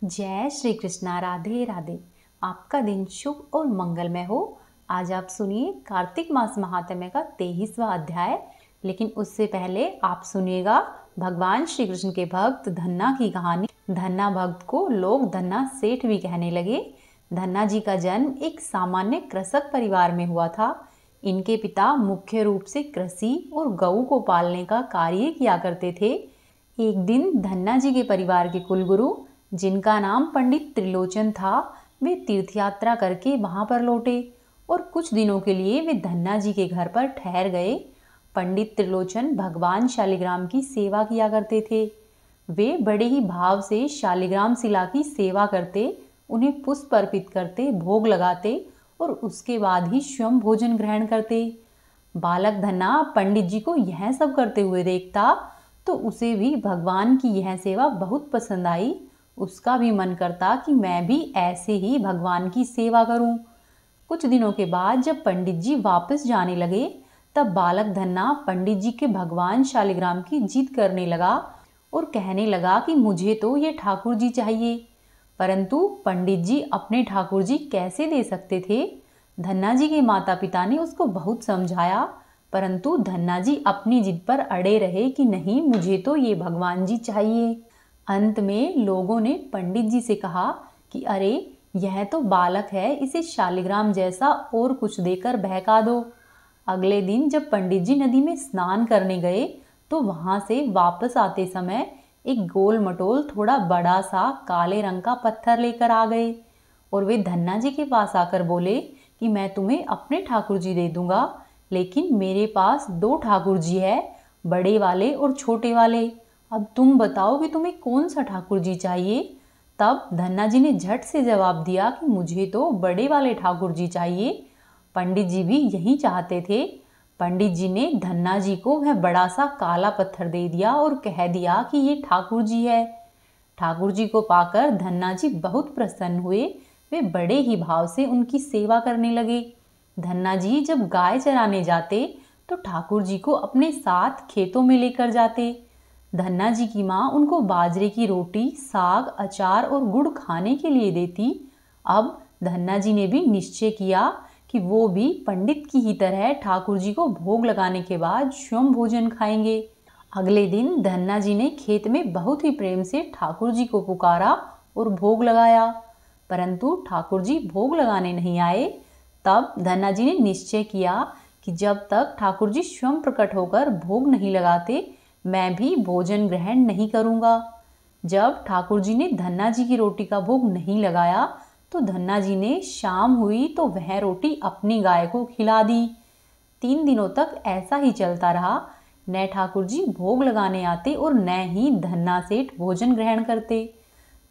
जय श्री कृष्णा। राधे राधे। आपका दिन शुभ और मंगलमय हो। आज आप सुनिए कार्तिक मास महात्म्य का 23वां अध्याय। लेकिन उससे पहले आप सुनिएगा भगवान श्री कृष्ण के भक्त धन्ना की कहानी। धन्ना भक्त को लोग धन्ना सेठ भी कहने लगे। धन्ना जी का जन्म एक सामान्य कृषक परिवार में हुआ था। इनके पिता मुख्य रूप से कृषि और गऊ को पालने का कार्य किया करते थे। एक दिन धन्ना जी के परिवार के कुलगुरु, जिनका नाम पंडित त्रिलोचन था, वे तीर्थ यात्रा करके वहां पर लौटे और कुछ दिनों के लिए वे धन्ना जी के घर पर ठहर गए। पंडित त्रिलोचन भगवान शालिग्राम की सेवा किया करते थे। वे बड़े ही भाव से शालिग्राम शिला की सेवा करते, उन्हें पुष्प अर्पित करते, भोग लगाते और उसके बाद ही स्वयं भोजन ग्रहण करते। बालक धन्ना पंडित जी को यह सब करते हुए देखता तो उसे भी भगवान की यह सेवा बहुत पसंद आई। उसका भी मन करता कि मैं भी ऐसे ही भगवान की सेवा करूं। कुछ दिनों के बाद जब पंडित जी वापस जाने लगे, तब बालक धन्ना पंडित जी के भगवान शालिग्राम की जिद करने लगा और कहने लगा कि मुझे तो ये ठाकुर जी चाहिए। परंतु पंडित जी अपने ठाकुर जी कैसे दे सकते थे। धन्ना जी के माता पिता ने उसको बहुत समझाया, परंतु धन्ना जी अपनी जिद पर अड़े रहे कि नहीं, मुझे तो ये भगवान जी चाहिए। अंत में लोगों ने पंडित जी से कहा कि अरे, यह तो बालक है, इसे शालिग्राम जैसा और कुछ देकर बहका दो। अगले दिन जब पंडित जी नदी में स्नान करने गए तो वहां से वापस आते समय एक गोल मटोल थोड़ा बड़ा सा काले रंग का पत्थर लेकर आ गए और वे धन्ना जी के पास आकर बोले कि मैं तुम्हें अपने ठाकुर जी दे दूंगा, लेकिन मेरे पास दो ठाकुर जी है, बड़े वाले और छोटे वाले। अब तुम बताओ कि तुम्हें कौन सा ठाकुर जी चाहिए। तब धन्ना जी ने झट से जवाब दिया कि मुझे तो बड़े वाले ठाकुर जी चाहिए। पंडित जी भी यही चाहते थे। पंडित जी ने धन्ना जी को वह बड़ा सा काला पत्थर दे दिया और कह दिया कि ये ठाकुर जी है। ठाकुर जी को पाकर धन्ना जी बहुत प्रसन्न हुए। वे बड़े ही भाव से उनकी सेवा करने लगे। धन्ना जी जब गाय चराने जाते तो ठाकुर जी को अपने साथ खेतों में लेकर जाते। धन्ना जी की माँ उनको बाजरे की रोटी, साग, अचार और गुड़ खाने के लिए देती। अब धन्ना जी ने भी निश्चय किया कि वो भी पंडित की ही तरह ठाकुर जी को भोग लगाने के बाद स्वयं भोजन खाएंगे। अगले दिन धन्ना जी ने खेत में बहुत ही प्रेम से ठाकुर जी को पुकारा और भोग लगाया, परंतु ठाकुर जी भोग लगाने नहीं आए। तब धन्ना जी ने निश्चय किया कि जब तक ठाकुर जी स्वयं प्रकट होकर भोग नहीं लगाते, मैं भी भोजन ग्रहण नहीं करूंगा। जब ठाकुर जी ने धन्ना जी की रोटी का भोग नहीं लगाया तो धन्ना जी ने शाम हुई तो वह रोटी अपनी गाय को खिला दी। 3 दिनों तक ऐसा ही चलता रहा। न ठाकुर जी भोग लगाने आते और न ही धन्ना सेठ भोजन ग्रहण करते।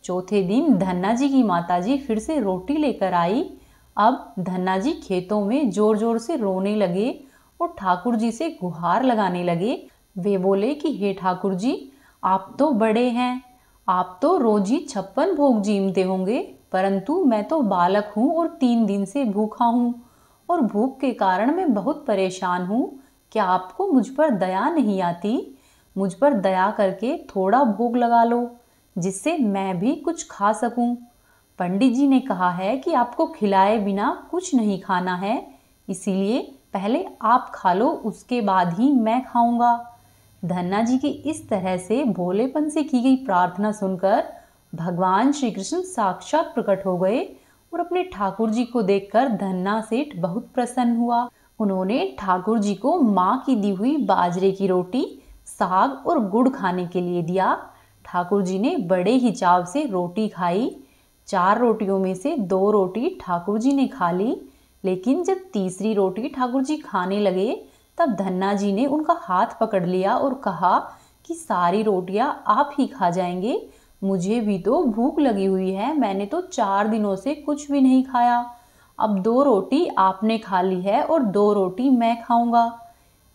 चौथे दिन धन्ना जी की माताजी फिर से रोटी लेकर आई। अब धन्ना जी खेतों में जोर जोर से रोने लगे और ठाकुर जी से गुहार लगाने लगे। वे बोले कि हे ठाकुर जी, आप तो बड़े हैं, आप तो रोज ही 56 भोग जीमते होंगे, परंतु मैं तो बालक हूँ और 3 दिन से भूखा हूँ और भूख के कारण मैं बहुत परेशान हूँ। क्या आपको मुझ पर दया नहीं आती? मुझ पर दया करके थोड़ा भोग लगा लो, जिससे मैं भी कुछ खा सकूं। पंडित जी ने कहा है कि आपको खिलाए बिना कुछ नहीं खाना है, इसीलिए पहले आप खा लो, उसके बाद ही मैं खाऊंगा। धन्ना जी की इस तरह से भोलेपन से की गई प्रार्थना सुनकर भगवान श्री कृष्ण साक्षात प्रकट हो गए और अपने ठाकुर जी को देखकर धन्ना सेठ बहुत प्रसन्न हुआ। उन्होंने ठाकुर जी को माँ की दी हुई बाजरे की रोटी, साग और गुड़ खाने के लिए दिया। ठाकुर जी ने बड़े ही चाव से रोटी खाई। 4 रोटियों में से 2 रोटी ठाकुर जी ने खा ली, लेकिन जब तीसरी रोटी ठाकुर जी खाने लगे तब धन्ना जी ने उनका हाथ पकड़ लिया और कहा कि सारी रोटियां आप ही खा जाएंगे, मुझे भी तो भूख लगी हुई है, मैंने तो 4 दिनों से कुछ भी नहीं खाया। अब 2 रोटी आपने खा ली है और 2 रोटी मैं खाऊंगा।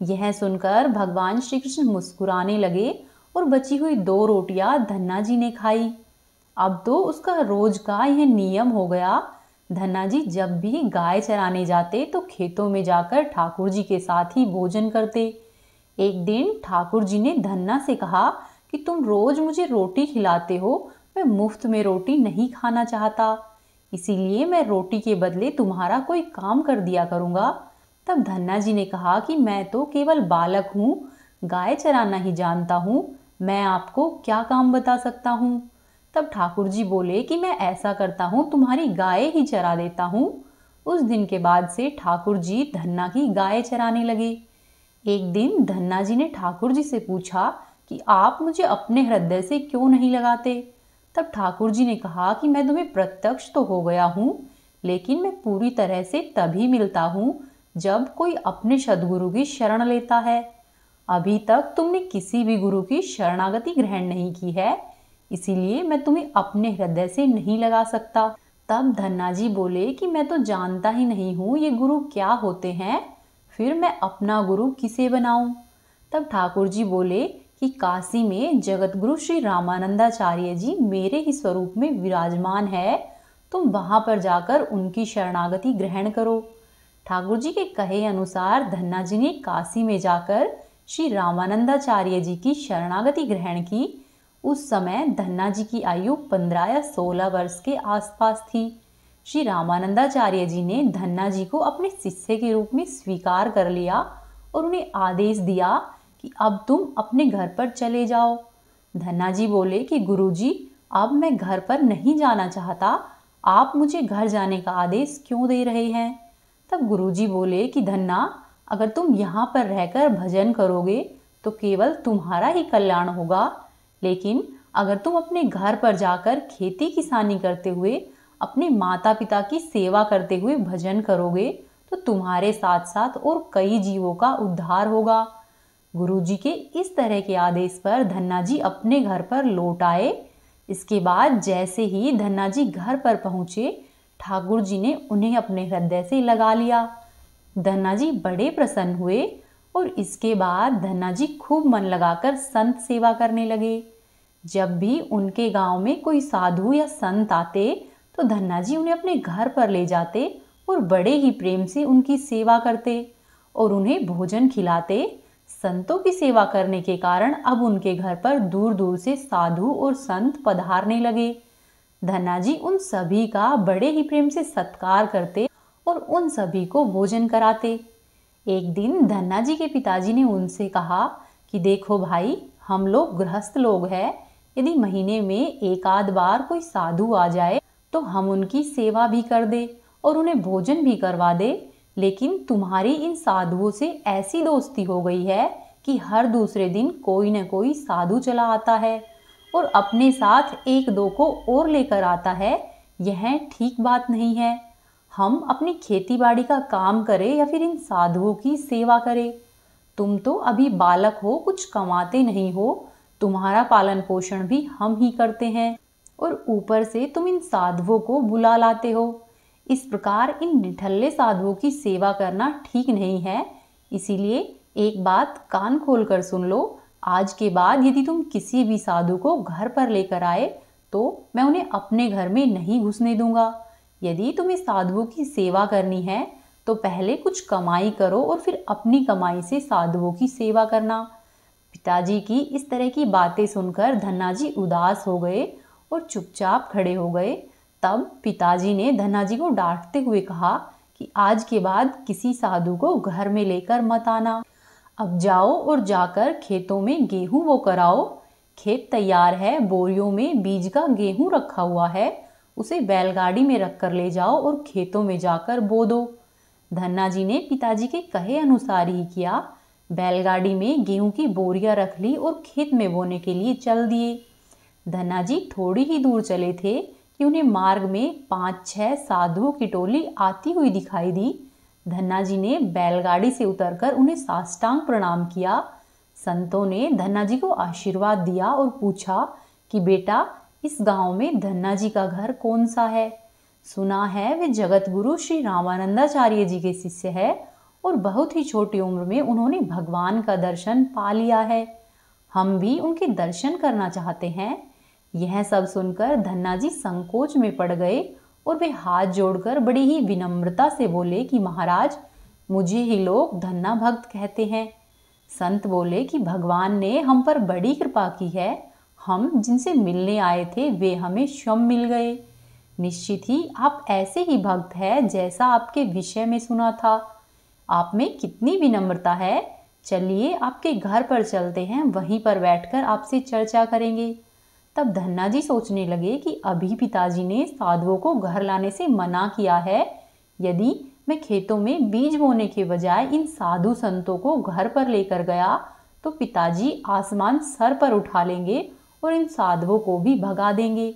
यह सुनकर भगवान श्री कृष्ण मुस्कुराने लगे और बची हुई 2 रोटियां धन्ना जी ने खाई। अब तो उसका रोज का यह नियम हो गया। धन्ना जी जब भी गाय चराने जाते तो खेतों में जाकर ठाकुर जी के साथ ही भोजन करते। एक दिन ठाकुर जी ने धन्ना से कहा कि तुम रोज मुझे रोटी खिलाते हो, मैं मुफ्त में रोटी नहीं खाना चाहता, इसीलिए मैं रोटी के बदले तुम्हारा कोई काम कर दिया करूँगा। तब धन्ना जी ने कहा कि मैं तो केवल बालक हूँ, गाय चराना ही जानता हूँ, मैं आपको क्या काम बता सकता हूँ। तब ठाकुर जी बोले कि मैं ऐसा करता हूँ, तुम्हारी गाय ही चरा देता हूँ। उस दिन के बाद से ठाकुर जी धन्ना की गाय चराने लगे। एक दिन धन्ना जी ने ठाकुर जी से पूछा कि आप मुझे अपने हृदय से क्यों नहीं लगाते। तब ठाकुर जी ने कहा कि मैं तुम्हें प्रत्यक्ष तो हो गया हूँ, लेकिन मैं पूरी तरह से तभी मिलता हूँ जब कोई अपने सद्गुरु की शरण लेता है। अभी तक तुमने किसी भी गुरु की शरणागति ग्रहण नहीं की है, इसीलिए मैं तुम्हें अपने हृदय से नहीं लगा सकता। तब धन्ना जी बोले कि मैं तो जानता ही नहीं हूँ ये गुरु क्या होते हैं, फिर मैं अपना गुरु किसे बनाऊं। तब ठाकुर जी बोले कि काशी में जगत गुरु श्री रामानंदाचार्य जी मेरे ही स्वरूप में विराजमान है, तुम वहां पर जाकर उनकी शरणागति ग्रहण करो। ठाकुर जी के कहे अनुसार धन्ना जी ने काशी में जाकर श्री रामानंदाचार्य जी की शरणागति ग्रहण की। उस समय धन्ना जी की आयु 15 या 16 वर्ष के आसपास थी। श्री रामानंदाचार्य जी ने धन्ना जी को अपने शिष्य के रूप में स्वीकार कर लिया और उन्हें आदेश दिया कि अब तुम अपने घर पर चले जाओ। धन्ना जी बोले कि गुरुजी, अब मैं घर पर नहीं जाना चाहता, आप मुझे घर जाने का आदेश क्यों दे रहे हैं। तब गुरुजी बोले कि धन्ना, अगर तुम यहाँ पर रहकर भजन करोगे तो केवल तुम्हारा ही कल्याण होगा, लेकिन अगर तुम अपने घर पर जाकर खेती किसानी करते हुए अपने माता पिता की सेवा करते हुए भजन करोगे तो तुम्हारे साथ साथ और कई जीवों का उद्धार होगा। गुरुजी के इस तरह के आदेश पर धन्ना जी अपने घर पर लौट आए। इसके बाद जैसे ही धन्ना जी घर पर पहुंचे, ठाकुर जी ने उन्हें अपने हृदय से लगा लिया। धन्ना जी बड़े प्रसन्न हुए और इसके बाद धन्ना जी खूब मन लगाकर संत सेवा करने लगे। जब भी उनके गांव में कोई साधु या संत आते तो धन्ना जी उन्हें अपने घर पर ले जाते और बड़े ही प्रेम से उनकी सेवा करते और उन्हें भोजन खिलाते। संतों की सेवा करने के कारण अब उनके घर पर दूर दूर से साधु और संत पधारने लगे। धन्ना जी उन सभी का बड़े ही प्रेम से सत्कार करते और उन सभी को भोजन कराते। एक दिन धन्ना जी के पिताजी ने उनसे कहा कि देखो भाई, हम लोग गृहस्थ लोग हैं, यदि महीने में एक आध बार कोई साधु आ जाए तो हम उनकी सेवा भी कर दे और उन्हें भोजन भी करवा दे, लेकिन तुम्हारी इन साधुओं से ऐसी दोस्ती हो गई है कि हर दूसरे दिन कोई न कोई साधु चला आता है और अपने साथ एक दो को और लेकर आता है। यह ठीक बात नहीं है। हम अपनी खेती बाड़ी का काम करें या फिर इन साधुओं की सेवा करें। तुम तो अभी बालक हो, कुछ कमाते नहीं हो, तुम्हारा पालन पोषण भी हम ही करते हैं और ऊपर से तुम इन साधुओं को बुला लाते हो। इस प्रकार इन निठल्ले साधुओं की सेवा करना ठीक नहीं है। इसीलिए एक बात कान खोलकर सुन लो, आज के बाद यदि तुम किसी भी साधु को घर पर लेकर आए तो मैं उन्हें अपने घर में नहीं घुसने दूंगा। यदि तुम्हें साधुओं की सेवा करनी है तो पहले कुछ कमाई करो और फिर अपनी कमाई से साधुओं की सेवा करना। पिताजी की इस तरह की बातें सुनकर धन्ना जी उदास हो गए और चुपचाप खड़े हो गए। तब पिताजी ने धन्ना जी को डांटते हुए कहा कि आज के बाद किसी साधु को घर में लेकर मत आना। अब जाओ और जाकर खेतों में गेहूं बो कराओ। खेत तैयार है, बोरियों में बीज का गेहूं रखा हुआ है, उसे बैलगाड़ी में रखकर ले जाओ और खेतों में जाकर बो दो। धन्ना जी ने पिताजी के कहे अनुसार ही किया। बैलगाड़ी में गेहूं की बोरियां रख ली और खेत में बोने के लिए चल दिए। धन्ना जी थोड़ी ही दूर चले थे कि उन्हें मार्ग में 5-6 साधुओं की टोली आती हुई दिखाई दी। धन्ना जी ने बैलगाड़ी से उतरकर उन्हें साष्टांग प्रणाम किया। संतों ने धन्ना जी को आशीर्वाद दिया और पूछा कि बेटा, इस गांव में धन्ना जी का घर कौन सा है? सुना है वे जगत गुरु श्री रामानंदाचार्य जी के शिष्य है और बहुत ही छोटी उम्र में उन्होंने भगवान का दर्शन पा लिया है। हम भी उनके दर्शन करना चाहते हैं। यह सब सुनकर धन्ना जी संकोच में पड़ गए और वे हाथ जोड़कर बड़ी ही विनम्रता से बोले कि महाराज, मुझे ही लोग धन्ना भक्त कहते हैं। संत बोले कि भगवान ने हम पर बड़ी कृपा की है, हम जिनसे मिलने आए थे वे हमें स्वयं मिल गए। निश्चित ही आप ऐसे ही भक्त हैं जैसा आपके विषय में सुना था। आप में कितनी विनम्रता है। चलिए आपके घर पर चलते हैं, वहीं पर बैठकर आपसे चर्चा करेंगे। तब धन्ना जी सोचने लगे कि अभी पिताजी ने साधुओं को घर लाने से मना किया है। यदि मैं खेतों में बीज बोने के बजाय इन साधु संतों को घर पर लेकर गया तो पिताजी आसमान सर पर उठा लेंगे और इन साधुओं को भी भगा देंगे।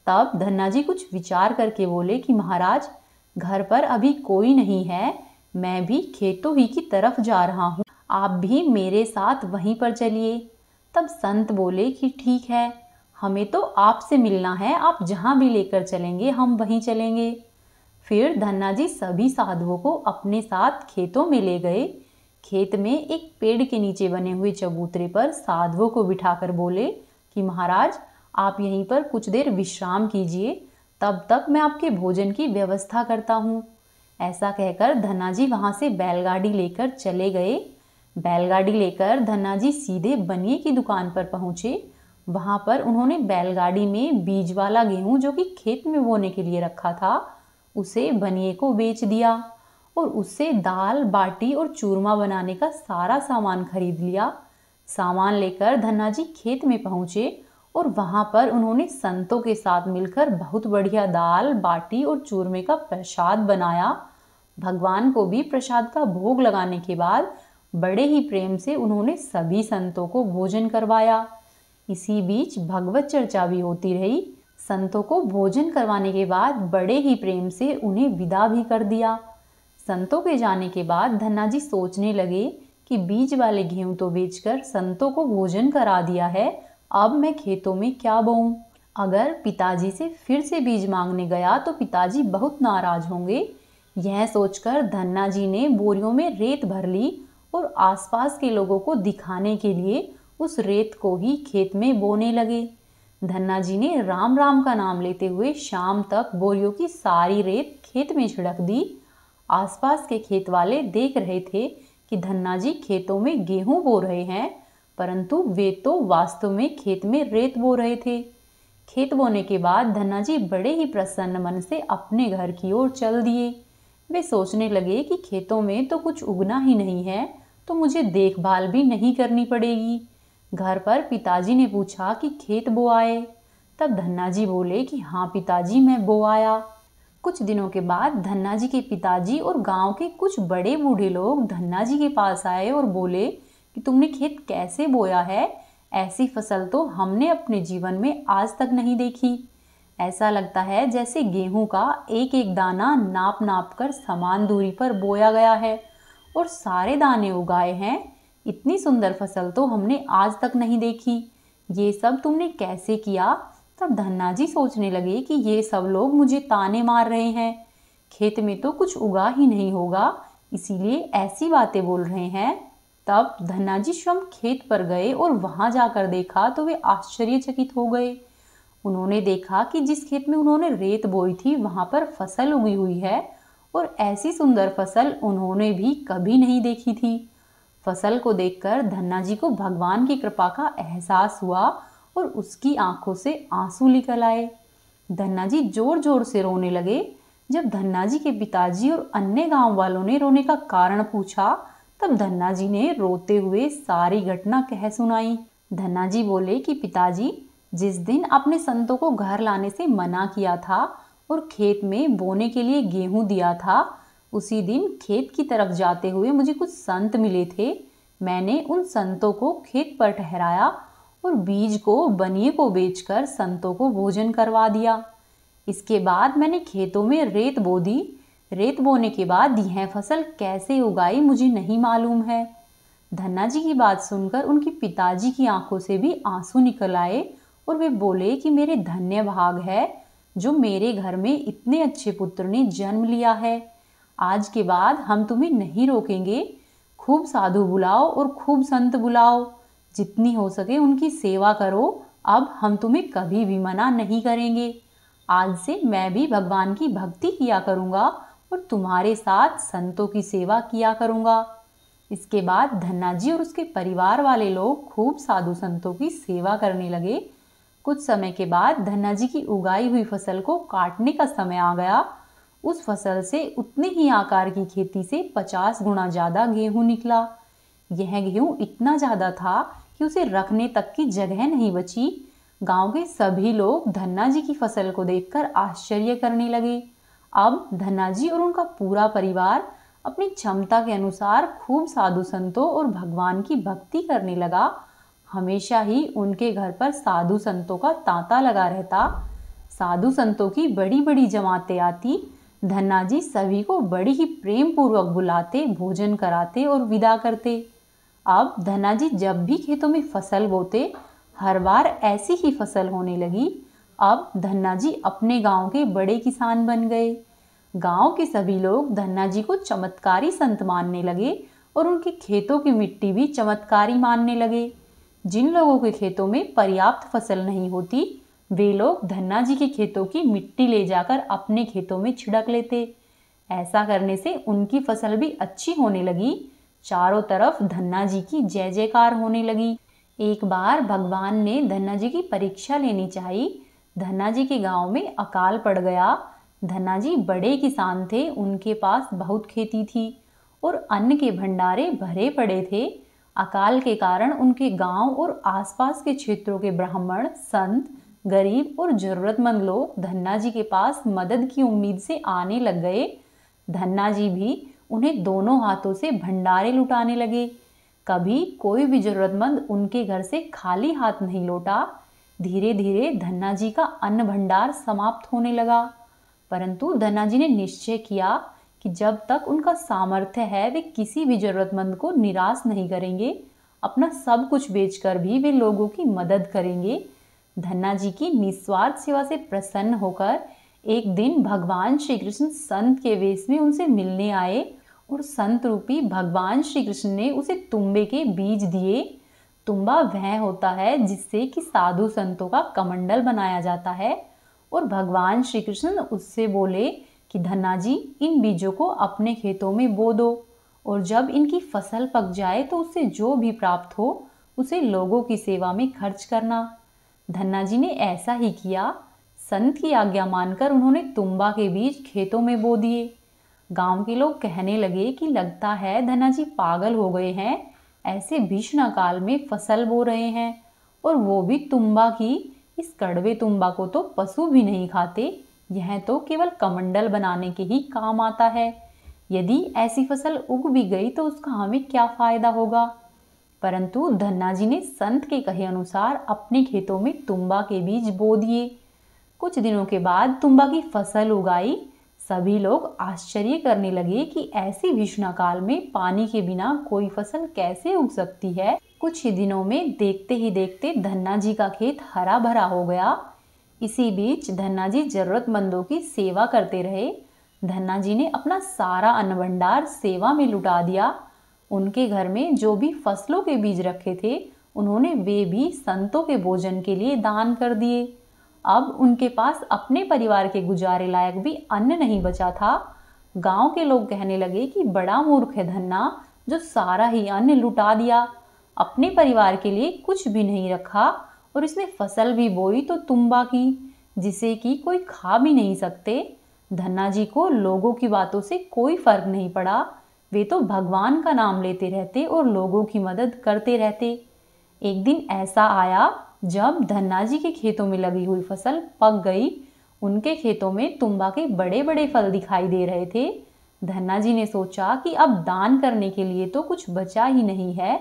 तब धन्ना जी कुछ विचार करके बोले कि महाराज, घर पर अभी कोई नहीं है, मैं भी खेतों ही की तरफ जा रहा हूँ, आप भी मेरे साथ वहीं पर चलिए। तब संत बोले कि ठीक है, हमें तो आपसे मिलना है, आप जहाँ भी लेकर चलेंगे हम वहीं चलेंगे। फिर धन्ना जी सभी साधुओं को अपने साथ खेतों में ले गए। खेत में एक पेड़ के नीचे बने हुए चबूतरे पर साधुओं को बिठाकर बोले कि महाराज, आप यहीं पर कुछ देर विश्राम कीजिए, तब तक मैं आपके भोजन की व्यवस्था करता हूँ। ऐसा कहकर धन्ना जी वहाँ से बैलगाड़ी लेकर चले गए। बैलगाड़ी लेकर धन्ना जी सीधे बनिए की दुकान पर पहुँचे। वहाँ पर उन्होंने बैलगाड़ी में बीज वाला गेहूँ जो कि खेत में बोने के लिए रखा था, उसे बनिए को बेच दिया और उससे दाल बाटी और चूरमा बनाने का सारा सामान खरीद लिया। सामान लेकर धन्ना जी खेत में पहुँचे और वहाँ पर उन्होंने संतों के साथ मिलकर बहुत बढ़िया दाल बाटी और चूरमे का प्रसाद बनाया। भगवान को भी प्रसाद का भोग लगाने के बाद बड़े ही प्रेम से उन्होंने सभी संतों को भोजन करवाया। इसी बीच भगवत चर्चा भी होती रही। संतों को भोजन करवाने के बाद बड़े ही प्रेम से उन्हें विदा भी कर दिया। संतों के जाने के बाद धन्ना जी सोचने लगे कि बीज वाले गेहूं तो बेचकर संतों को भोजन करा दिया है, अब मैं खेतों में क्या बोऊं। अगर पिताजी से फिर से बीज मांगने गया तो पिताजी बहुत नाराज होंगे। यह सोचकर धन्ना जी ने बोरियों में रेत भर ली और आसपास के लोगों को दिखाने के लिए उस रेत को ही खेत में बोने लगे। धन्ना जी ने राम राम का नाम लेते हुए शाम तक बोरियों की सारी रेत खेत में छिड़क दी। आसपास के खेत वाले देख रहे थे कि धन्ना जी खेतों में गेहूं बो रहे हैं, परंतु वे तो वास्तव में खेत में रेत बो रहे थे। खेत बोने के बाद धन्ना जी बड़े ही प्रसन्न मन से अपने घर की ओर चल दिए। वे सोचने लगे कि खेतों में तो कुछ उगना ही नहीं है, तो मुझे देखभाल भी नहीं करनी पड़ेगी। घर पर पिताजी ने पूछा कि खेत बो आए? तब धन्ना जी बोले कि हाँ पिताजी, मैं बो आया। कुछ दिनों के बाद धन्ना जी के पिताजी और गांव के कुछ बड़े बूढ़े लोग धन्ना जी के पास आए और बोले कि तुमने खेत कैसे बोया है? ऐसी फसल तो हमने अपने जीवन में आज तक नहीं देखी। ऐसा लगता है जैसे गेहूं का एक एक दाना नाप नाप कर समान दूरी पर बोया गया है और सारे दाने उगाए हैं। इतनी सुंदर फसल तो हमने आज तक नहीं देखी। ये सब तुमने कैसे किया? तब धन्ना जी सोचने लगे कि ये सब लोग मुझे ताने मार रहे हैं, खेत में तो कुछ उगा ही नहीं होगा, इसीलिए ऐसी बातें बोल रहे हैं। तब धन्ना जी स्वयं खेत पर गए और वहां जाकर देखा तो वे आश्चर्यचकित हो गए। उन्होंने देखा कि जिस खेत में उन्होंने रेत बोई थी वहां पर फसल उगी हुई है और ऐसी सुंदर फसल उन्होंने भी कभी नहीं देखी थी। फसल को देखकर धन्ना जी को भगवान की कृपा का एहसास हुआ और उसकी आंखों से आंसू निकल आए। धन्ना जी जोर जोर से रोने लगे। जब धन्ना जी के पिताजी और अन्य गांव वालों ने रोने का कारण पूछा तब धन्ना जी ने रोते हुए सारी घटना कह सुनाई। धन्ना जी बोले कि पिताजी, जिस दिन आपने संतों को घर लाने से मना किया था और खेत में बोने के लिए गेहूं दिया था, उसी दिन खेत की तरफ जाते हुए मुझे कुछ संत मिले थे। मैंने उन संतों को खेत पर ठहराया और बीज को बनिए को बेचकर संतों को भोजन करवा दिया। इसके बाद मैंने खेतों में रेत बो दी। रेत बोने के बाद यह फसल कैसे उगाई मुझे नहीं मालूम है। धन्ना जी की बात सुनकर उनके पिताजी की आंखों से भी आंसू निकल आए और वे बोले कि मेरे धन्य भाग है जो मेरे घर में इतने अच्छे पुत्र ने जन्म लिया है। आज के बाद हम तुम्हें नहीं रोकेंगे। खूब साधु बुलाओ और खूब संत बुलाओ, जितनी हो सके उनकी सेवा करो। अब हम तुम्हें कभी भी मना नहीं करेंगे। आज से मैं भी भगवान की भक्ति किया करूँगा और तुम्हारे साथ संतों की सेवा किया करूँगा। इसके बाद धन्ना जी और उसके परिवार वाले लोग खूब साधु संतों की सेवा करने लगे कुछ समय के बाद धन्ना जी की उगाई हुई फसल को काटने का समय आ गया। उस फसल से उतने ही आकार की खेती से 50 गुना ज्यादा गेहूं निकला। यह गेहूं इतना ज्यादा था कि उसे रखने तक की जगह नहीं बची। गांव के सभी लोग धन्ना जी की फसल को देखकर आश्चर्य करने लगे। अब धन्ना जी और उनका पूरा परिवार अपनी क्षमता के अनुसार खूब साधु संतों और भगवान की भक्ति करने लगा। हमेशा ही उनके घर पर साधु संतों का तांता लगा रहता। साधु संतों की बड़ी बड़ी जमातें आती। धन्ना जी सभी को बड़ी ही प्रेम पूर्वक बुलाते, भोजन कराते और विदा करते। अब धन्ना जी जब भी खेतों में फसल बोते, हर बार ऐसी ही फसल होने लगी। अब धन्ना जी अपने गांव के बड़े किसान बन गए। गांव के सभी लोग धन्ना जी को चमत्कारी संत मानने लगे और उनके खेतों की मिट्टी भी चमत्कारी मानने लगे। जिन लोगों के खेतों में पर्याप्त फसल नहीं होती, वे लोग धन्ना जी के खेतों की मिट्टी ले जाकर अपने खेतों में छिड़क लेते। ऐसा करने से उनकी फसल भी अच्छी होने लगी। चारों तरफ धन्ना जी की जय जयकार होने लगी। एक बार भगवान ने धन्ना जी की परीक्षा लेनी चाहिए। धन्ना जी के गांव में अकाल पड़ गया। धन्ना जी बड़े किसान थे, उनके पास बहुत खेती थी और अन्न के भंडारे भरे पड़े थे। अकाल के कारण उनके गांव और आसपास के क्षेत्रों के ब्राह्मण, संत, गरीब और जरूरतमंद लोग धन्ना जी के पास मदद की उम्मीद से आने लग गए। धन्ना जी भी उन्हें दोनों हाथों से भंडारे लुटाने लगे। कभी कोई भी जरूरतमंद उनके घर से खाली हाथ नहीं लौटा। धीरे धीरे धन्ना जी का अन्न भंडार समाप्त होने लगा। परंतु धन्ना जी ने निश्चय किया कि जब तक उनका सामर्थ्य है, वे किसी भी जरूरतमंद को निराश नहीं करेंगे। अपना सब कुछ बेचकर भी वे लोगों की मदद करेंगे। धन्ना जी की निस्वार्थ सेवा से प्रसन्न होकर एक दिन भगवान श्री कृष्ण संत के वेश में उनसे मिलने आए और संत रूपी भगवान श्री कृष्ण ने उसे तुम्बे के बीज दिए। तुम्बा वह होता है जिससे कि साधु संतों का कमंडल बनाया जाता है। और भगवान श्री कृष्ण उससे बोले कि धन्ना जी, इन बीजों को अपने खेतों में बो दो और जब इनकी फसल पक जाए तो उससे जो भी प्राप्त हो उसे लोगों की सेवा में खर्च करना। धन्ना जी ने ऐसा ही किया। संत की आज्ञा मानकर उन्होंने तुम्बा के बीज खेतों में बो दिए। गांव के लोग कहने लगे कि लगता है धन्ना जी पागल हो गए हैं, ऐसे भीषण काल में फसल बो रहे हैं और वो भी तुम्बा की। इस कड़वे तुम्बा को तो पशु भी नहीं खाते, यह तो केवल कमंडल बनाने के ही काम आता है। यदि ऐसी फसल उग भी गई तो उसका हमें क्या फायदा होगा। परंतु धन्ना जी ने संत के कहे अनुसार अपने खेतों में तुम्बा के बीज बो दिए। कुछ दिनों के बाद तुम्बा की फसल उगाई। सभी लोग आश्चर्य करने लगे कि ऐसी भीषण काल में पानी के बिना कोई फसल कैसे उग सकती है। कुछ ही दिनों में देखते ही देखते धन्ना जी का खेत हरा भरा हो गया। इसी बीच धन्ना जी जरूरतमंदों की सेवा करते रहे। धन्ना जी ने अपना सारा अन्न भंडार सेवा में लुटा दिया। उनके घर में जो भी फसलों के बीज रखे थे, उन्होंने वे भी संतों के भोजन के लिए दान कर दिए। अब उनके पास अपने परिवार के गुजारे लायक भी अन्न नहीं बचा था। गांव के लोग कहने लगे कि बड़ा मूर्ख है धन्ना, जो सारा ही अन्न लुटा दिया, अपने परिवार के लिए कुछ भी नहीं रखा और इसने फसल भी बोई तो तुम्बा की, जिसे कि कोई खा भी नहीं सकते। धन्ना जी को लोगों की बातों से कोई फर्क नहीं पड़ा। वे तो भगवान का नाम लेते रहते और लोगों की मदद करते रहते। एक दिन ऐसा आया जब धन्ना जी के खेतों में लगी हुई फसल पक गई। उनके खेतों में तुम्बा के बड़े बड़े फल दिखाई दे रहे थे। धन्ना जी ने सोचा कि अब दान करने के लिए तो कुछ बचा ही नहीं है।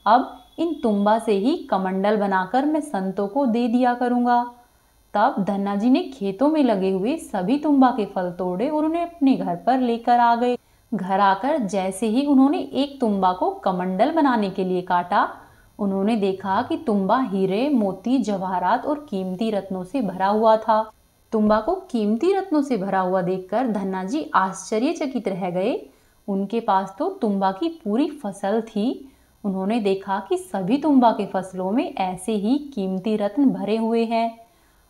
अब इन तुम्बा से ही कमंडल बनाकर मैं संतों को दे दिया करूँगा। तब धन्ना जी ने खेतों में लगे हुए सभी तुम्बा के फल तोड़े और उन्हें अपने घर पर लेकर आ गए। घर आकर जैसे ही उन्होंने एक तुम्बा को कमंडल बनाने के लिए काटा, उन्होंने देखा कि तुम्बा हीरे, मोती, जवाहरात और कीमती रत्नों से भरा हुआ था। तुम्बा को कीमती रत्नों से भरा हुआ देखकर धन्ना जी आश्चर्यचकित रह गए। उनके पास तो तुम्बा की पूरी फसल थी। उन्होंने देखा कि सभी तुम्बा के फसलों में ऐसे ही कीमती रत्न भरे हुए हैं।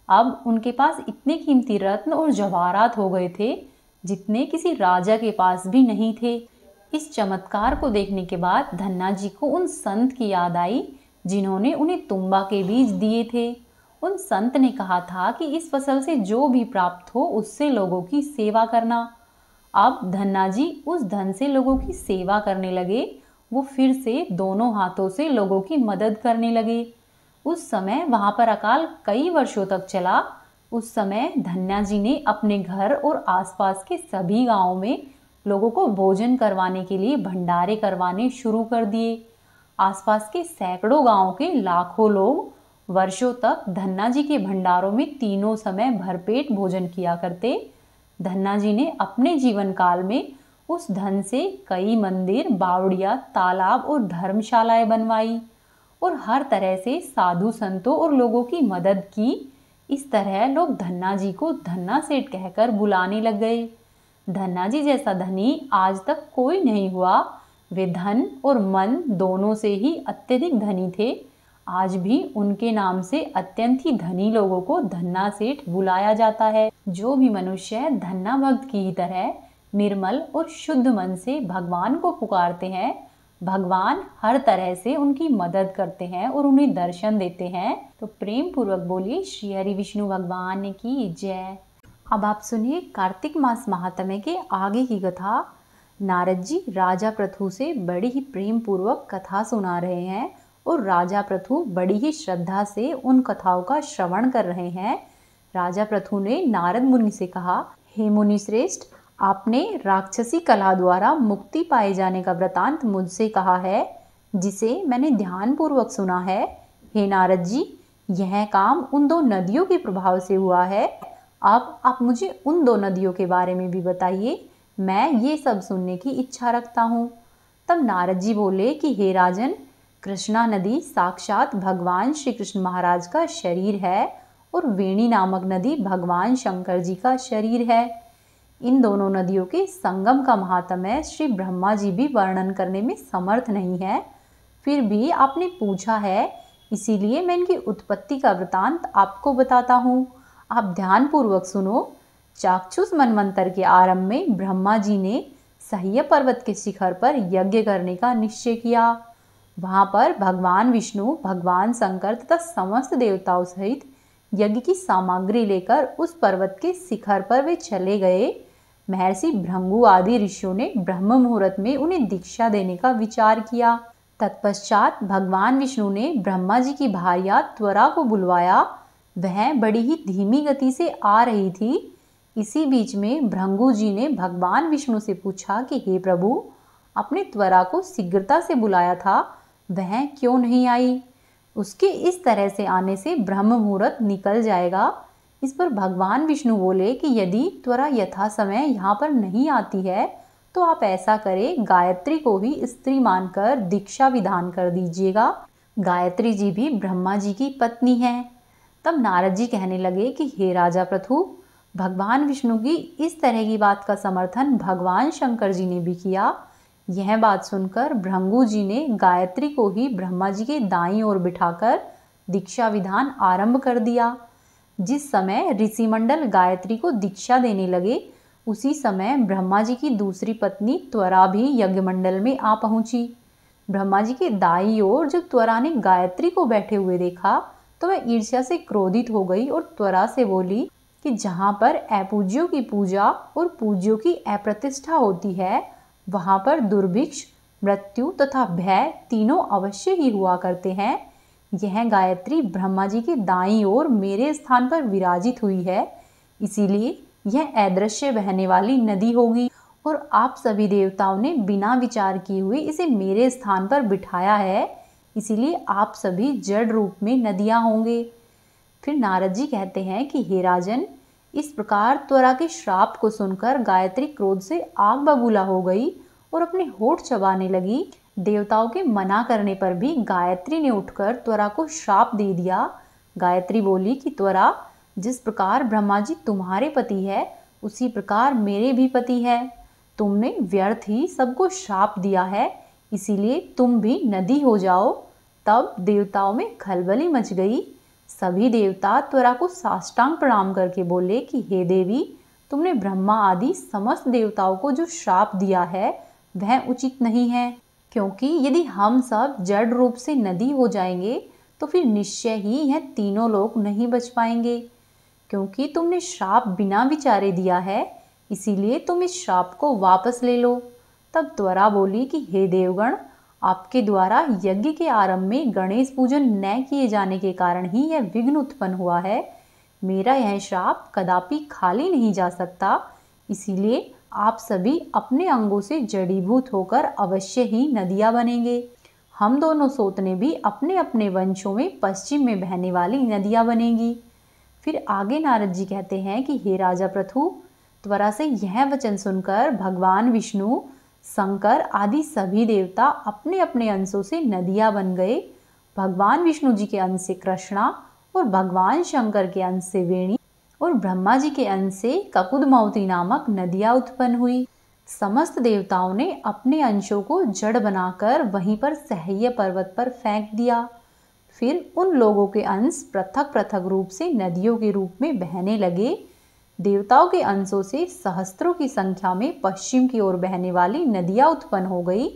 अब उनके पास इतने कीमती रत्न और जवाहरात हो गए थे जितने किसी राजा के पास भी नहीं थे। इस चमत्कार को देखने के बाद धन्ना जी को उन संत की याद आई जिन्होंने उन्हें तुम्बा के बीज दिए थे। उन संत ने कहा था कि इस फसल से जो भी प्राप्त हो उससे लोगों की सेवा करना। अब धन्ना जी उस धन से लोगों की सेवा करने लगे। वो फिर से दोनों हाथों से लोगों की मदद करने लगे। उस समय वहां पर अकाल कई वर्षों तक चला। उस समय धन्ना जी ने अपने घर और आसपास के सभी गांवों में लोगों को भोजन करवाने के लिए भंडारे करवाने शुरू कर दिए। आसपास के सैकड़ों गांवों के लाखों लोग वर्षों तक धन्ना जी के भंडारों में तीनों समय भरपेट भोजन किया करते। धन्ना जी ने अपने जीवन काल में उस धन से कई मंदिर, बावड़िया, तालाब और धर्मशालाएं बनवाई और हर तरह से साधु संतों और लोगों की मदद की। इस तरह लोग धन्ना जी को धन्ना सेठ कहकर बुलाने लग गए। धन्ना जी जैसा धनी आज तक कोई नहीं हुआ। वे धन और मन दोनों से ही अत्यधिक धनी थे। आज भी उनके नाम से अत्यंत ही धनी लोगों को धन्ना सेठ बुलाया जाता है। जो भी मनुष्य धन्ना भक्त की ही तरह निर्मल और शुद्ध मन से भगवान को पुकारते हैं, भगवान हर तरह से उनकी मदद करते हैं और उन्हें दर्शन देते हैं। तो प्रेम पूर्वक बोलिए श्री हरि विष्णु भगवान की जय। अब आप सुनिए कार्तिक मास महात्म्य के आगे की कथा। नारद जी राजा पृथु से बड़ी ही प्रेम पूर्वक कथा सुना रहे हैं और राजा पृथु बड़ी ही श्रद्धा से उन कथाओं का श्रवण कर रहे हैं। राजा पृथु ने नारद मुनि से कहा, हे मुनि श्रेष्ठ, आपने राक्षसी कला द्वारा मुक्ति पाए जाने का वृतांत मुझसे कहा है, जिसे मैंने ध्यान पूर्वक सुना है। हे नारद जी, यह काम उन दो नदियों के प्रभाव से हुआ है। अब आप मुझे उन दो नदियों के बारे में भी बताइए, मैं ये सब सुनने की इच्छा रखता हूँ। तब नारद जी बोले कि हे राजन, कृष्णा नदी साक्षात भगवान श्री कृष्ण महाराज का शरीर है और वेणी नामक नदी भगवान शंकर जी का शरीर है। इन दोनों नदियों के संगम का महात्म्य श्री ब्रह्मा जी भी वर्णन करने में समर्थ नहीं है। फिर भी आपने पूछा है, इसीलिए मैं इनकी उत्पत्ति का वृतांत आपको बताता हूँ। आप ध्यान पूर्वक सुनो। चाक्षुष मनवंतर के आरंभ में ब्रह्मा जी ने सह्य पर्वत के शिखर पर यज्ञ करने का निश्चय किया। वहां पर भगवान विष्णु, भगवान शंकर तथा समस्त देवताओं सहित यज्ञ की सामग्री लेकर उस पर्वत के शिखर पर वे चले गए। महर्षि भृंगु आदि ऋषियों ने ब्रह्म मुहूर्त में उन्हें दीक्षा देने का विचार किया। तत्पश्चात भगवान विष्णु ने ब्रह्मा जी की भार्या त्वरा को बुलवाया। वह बड़ी ही धीमी गति से आ रही थी। इसी बीच में भृंगु जी ने भगवान विष्णु से पूछा कि हे प्रभु, आपने त्वरा को शीघ्रता से बुलाया था, वह क्यों नहीं आई? उसके इस तरह से आने से ब्रह्म मुहूर्त निकल जाएगा। इस पर भगवान विष्णु बोले कि यदि त्वरा यथा समय यहाँ पर नहीं आती है तो आप ऐसा करें, गायत्री को ही स्त्री मानकर दीक्षा विधान कर दीजिएगा। गायत्री जी भी ब्रह्मा जी की पत्नी है। तब नारद जी कहने लगे कि हे राजा पृथु, भगवान विष्णु की इस तरह की बात का समर्थन भगवान शंकर जी ने भी किया। यह बात सुनकर भृंगु जी ने गायत्री को ही ब्रह्मा जी के दाईं ओर बिठाकर दीक्षा विधान आरंभ कर दिया। जिस समय ऋषिमंडल गायत्री को दीक्षा देने लगे, उसी समय ब्रह्मा जी की दूसरी पत्नी त्वरा भी यज्ञ मंडल में आ पहुंची। ब्रह्मा जी के दाईं ओर जब त्वरा ने गायत्री को बैठे हुए देखा तो वह ईर्ष्या से क्रोधित हो गई और त्वरा से बोली कि जहाँ पर अपूज्यों की पूजा और पूज्यों की अप्रतिष्ठा होती है, वहाँ पर दुर्भिक्ष, मृत्यु तथा भय तीनों अवश्य ही हुआ करते हैं। यह गायत्री ब्रह्मा जी के दाईं ओर मेरे स्थान पर विराजित हुई है, इसीलिए यह अदृश्य बहने वाली नदी होगी और आप सभी देवताओं ने बिना विचार किए हुए इसे मेरे स्थान पर बिठाया है, इसीलिए आप सभी जड़ रूप में नदियां होंगे। फिर नारद जी कहते हैं कि हे राजन, इस प्रकार त्वरा के श्राप को सुनकर गायत्री क्रोध से आग बबूला हो गई और अपने होठ चबाने लगी। देवताओं के मना करने पर भी गायत्री ने उठकर त्वरा को श्राप दे दिया। गायत्री बोली कि त्वरा, जिस प्रकार ब्रह्मा जी तुम्हारे पति है, उसी प्रकार मेरे भी पति है। तुमने व्यर्थ ही सबको श्राप दिया है, इसीलिए तुम भी नदी हो जाओ। तब देवताओं में खलबली मच गई। सभी देवता त्वरा को साष्टांग प्रणाम करके बोले कि हे देवी, तुमने ब्रह्मा आदि समस्त देवताओं को जो श्राप दिया है वह उचित नहीं है, क्योंकि यदि हम सब जड़ रूप से नदी हो जाएंगे तो फिर निश्चय ही यह तीनों लोग नहीं बच पाएंगे। क्योंकि तुमने श्राप बिना विचारे दिया है, इसीलिए तुम इस श्राप को वापस ले लो। तब त्वरा बोली कि हे देवगण, आपके द्वारा यज्ञ के आरंभ में गणेश पूजन न किए जाने के कारण ही यह विघ्न उत्पन्न हुआ है। मेरा यह श्राप कदापि खाली नहीं जा सकता, इसीलिए आप सभी अपने अंगों से जड़ीभूत होकर अवश्य ही नदियाँ बनेंगे। हम दोनों सोतने भी अपने अपने वंशों में पश्चिम में बहने वाली नदियाँ बनेंगी। फिर आगे नारद जी कहते हैं कि हे राजा पृथु, त्वरा से यह वचन सुनकर भगवान विष्णु, शंकर आदि सभी देवता अपने अपने अंशों से नदियाँ बन गए। भगवान विष्णु जी के अंश से कृष्णा और भगवान शंकर के अंश से वेणी और ब्रह्मा जी के अंश से ककुदमौती नामक नदियाँ उत्पन्न हुई। समस्त देवताओं ने अपने अंशों को जड़ बनाकर वहीं पर सह्य पर्वत पर फेंक दिया। फिर उन लोगों के अंश पृथक पृथक रूप से नदियों के रूप में बहने लगे। देवताओं के अंशों से सहस्त्रों की संख्या में पश्चिम की ओर बहने वाली नदियाँ उत्पन्न हो गई।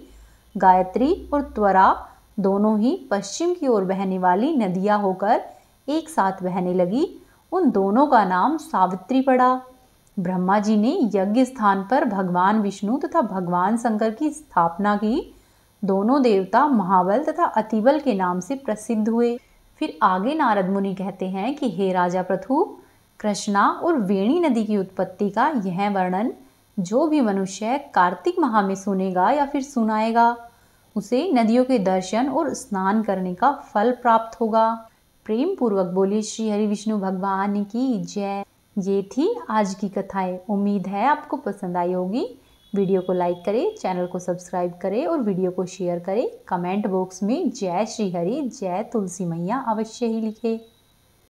गायत्री और त्वरा दोनों ही पश्चिम की ओर बहने वाली नदियाँ होकर एक साथ बहने लगी। उन दोनों का नाम सावित्री पड़ा। ब्रह्मा जी ने यज्ञ स्थान पर भगवान विष्णु तथा भगवान शंकर की स्थापना की। दोनों देवता महाबल तथा अतिबल के नाम से प्रसिद्ध हुए। फिर आगे नारद मुनि कहते हैं कि हे राजा पृथु, कृष्णा और वेणी नदी की उत्पत्ति का यह वर्णन जो भी मनुष्य कार्तिक माह में सुनेगा या फिर सुनाएगा, उसे नदियों के दर्शन और स्नान करने का फल प्राप्त होगा। प्रेम पूर्वक बोलिए श्री हरि विष्णु भगवान की जय। ये थी आज की कथाएं। उम्मीद है आपको पसंद आई होगी। वीडियो को लाइक करें, चैनल को सब्सक्राइब करें और वीडियो को शेयर करें। कमेंट बॉक्स में जय श्री हरि, जय तुलसी मैया अवश्य ही लिखें।